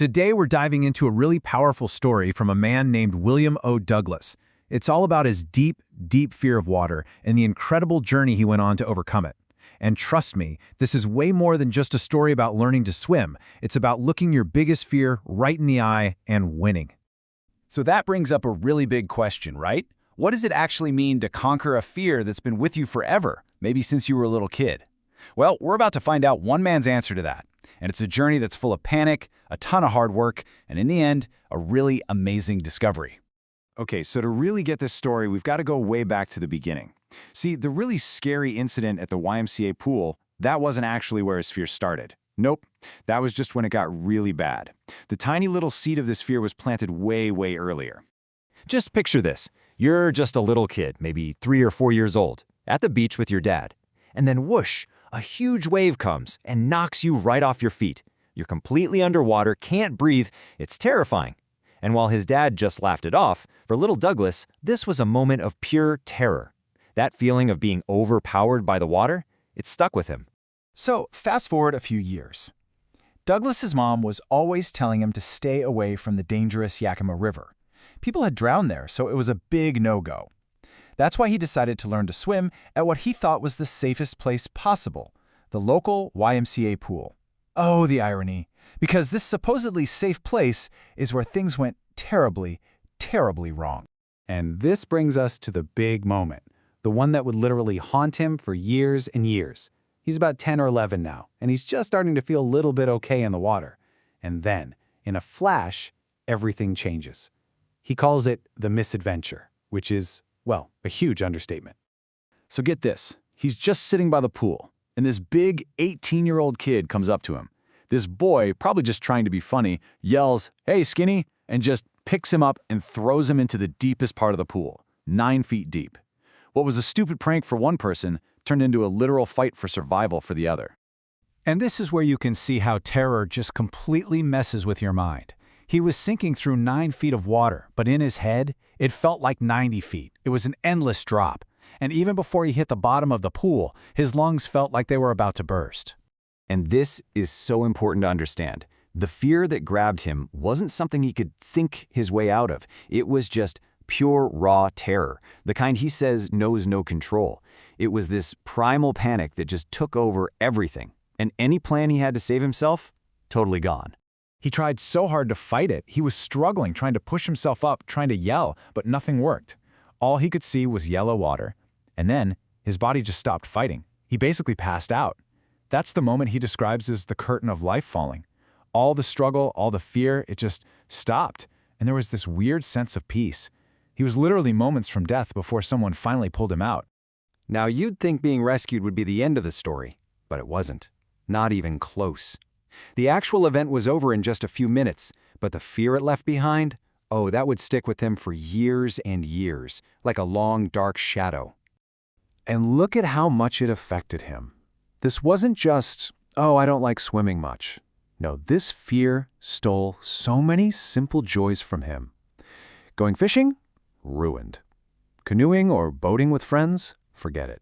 Today we're diving into a really powerful story from a man named William O. Douglas. It's all about his deep, deep fear of water and the incredible journey he went on to overcome it. And trust me, this is way more than just a story about learning to swim. It's about looking your biggest fear right in the eye and winning. So that brings up a really big question, right? What does it actually mean to conquer a fear that's been with you forever, maybe since you were a little kid? Well, we're about to find out one man's answer to that. And it's a journey that's full of panic, a ton of hard work, and in the end, a really amazing discovery. Okay, so to really get this story, we've got to go way back to the beginning. See, the really scary incident at the YMCA pool, that wasn't actually where his fear started. Nope, that was just when it got really bad. The tiny little seed of this fear was planted way, way earlier. Just picture this. You're just a little kid, maybe 3 or 4 years old, at the beach with your dad. And then whoosh, a huge wave comes and knocks you right off your feet. You're completely underwater, can't breathe, it's terrifying. And while his dad just laughed it off, for little Douglas, this was a moment of pure terror. That feeling of being overpowered by the water, it stuck with him. So, fast forward a few years. Douglas's mom was always telling him to stay away from the dangerous Yakima River. People had drowned there, so it was a big no-go. That's why he decided to learn to swim at what he thought was the safest place possible, the local YMCA pool. Oh, the irony, because this supposedly safe place is where things went terribly, terribly wrong. And this brings us to the big moment, the one that would literally haunt him for years and years. He's about 10 or 11 now, and he's just starting to feel a little bit okay in the water. And then, in a flash, everything changes. He calls it the misadventure, which is, well, a huge understatement. So get this, he's just sitting by the pool, and this big 18-year-old kid comes up to him. This boy, probably just trying to be funny, yells, "Hey, skinny," and just picks him up and throws him into the deepest part of the pool, 9 feet deep. What was a stupid prank for one person turned into a literal fight for survival for the other. And this is where you can see how terror just completely messes with your mind. He was sinking through 9 feet of water, but in his head, it felt like 90 feet. It was an endless drop. And even before he hit the bottom of the pool, his lungs felt like they were about to burst. And this is so important to understand. The fear that grabbed him wasn't something he could think his way out of. It was just pure, raw terror, the kind he says knows no control. It was this primal panic that just took over everything. And any plan he had to save himself, totally gone. He tried so hard to fight it. He was struggling, trying to push himself up, trying to yell, but nothing worked. All he could see was yellow water. And then his body just stopped fighting. He basically passed out. That's the moment he describes as the curtain of life falling. All the struggle, all the fear, it just stopped. And there was this weird sense of peace. He was literally moments from death before someone finally pulled him out. Now you'd think being rescued would be the end of the story, but it wasn't. Not even close. The actual event was over in just a few minutes, but the fear it left behind, oh, that would stick with him for years and years, like a long, dark shadow. And look at how much it affected him. This wasn't just, oh, I don't like swimming much. No, this fear stole so many simple joys from him. Going fishing? Ruined. Canoeing or boating with friends? Forget it.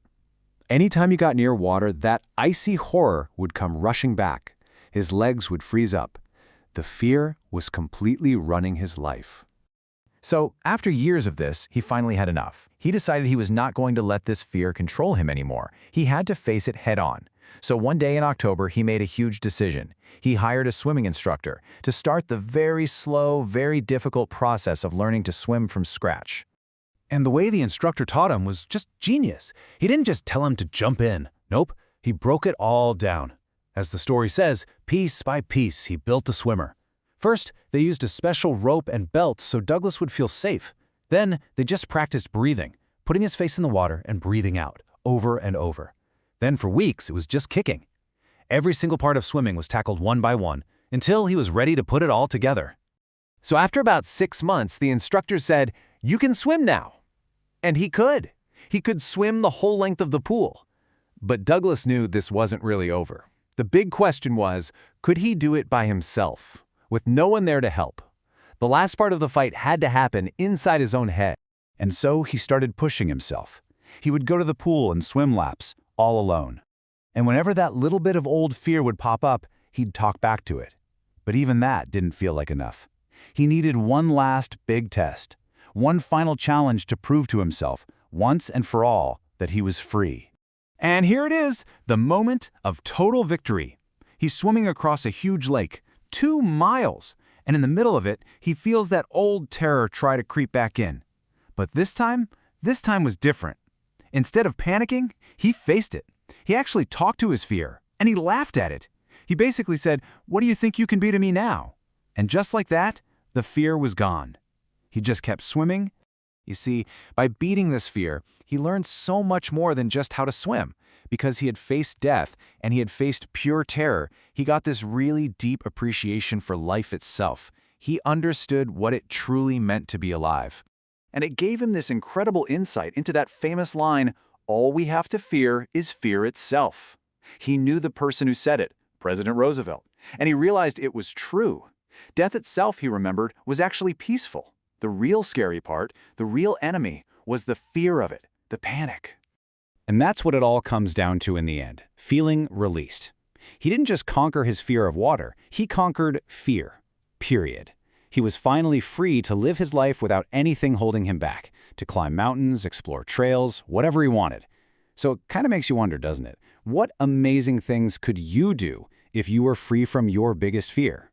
Anytime you got near water, that icy horror would come rushing back. His legs would freeze up. The fear was completely running his life. So, after years of this, he finally had enough. He decided he was not going to let this fear control him anymore. He had to face it head-on. So one day in October, he made a huge decision. He hired a swimming instructor to start the very slow, very difficult process of learning to swim from scratch. And the way the instructor taught him was just genius. He didn't just tell him to jump in. Nope, he broke it all down. As the story says, piece by piece, he built a swimmer. First, they used a special rope and belt so Douglas would feel safe. Then, they just practiced breathing, putting his face in the water and breathing out, over and over. Then for weeks, it was just kicking. Every single part of swimming was tackled one by one, until he was ready to put it all together. So after about 6 months, the instructor said, "You can swim now." And he could. He could swim the whole length of the pool. But Douglas knew this wasn't really over. The big question was, could he do it by himself, with no one there to help? The last part of the fight had to happen inside his own head. And so he started pushing himself. He would go to the pool and swim laps, all alone. And whenever that little bit of old fear would pop up, he'd talk back to it. But even that didn't feel like enough. He needed one last big test, one final challenge to prove to himself, once and for all, that he was free. And here it is, the moment of total victory. He's swimming across a huge lake, 2 miles, and in the middle of it, he feels that old terror try to creep back in. But this time was different. Instead of panicking, he faced it. He actually talked to his fear, and he laughed at it. He basically said, "What do you think you can be to me now?" And just like that, the fear was gone. He just kept swimming. You see, by beating this fear, he learned so much more than just how to swim. Because he had faced death and he had faced pure terror, he got this really deep appreciation for life itself. He understood what it truly meant to be alive. And it gave him this incredible insight into that famous line, "All we have to fear is fear itself." He knew the person who said it, President Roosevelt, and he realized it was true. Death itself, he remembered, was actually peaceful. The real scary part, the real enemy, was the fear of it, the panic. And that's what it all comes down to in the end, feeling released. He didn't just conquer his fear of water, he conquered fear, period. He was finally free to live his life without anything holding him back, to climb mountains, explore trails, whatever he wanted. So it kind of makes you wonder, doesn't it? What amazing things could you do if you were free from your biggest fear?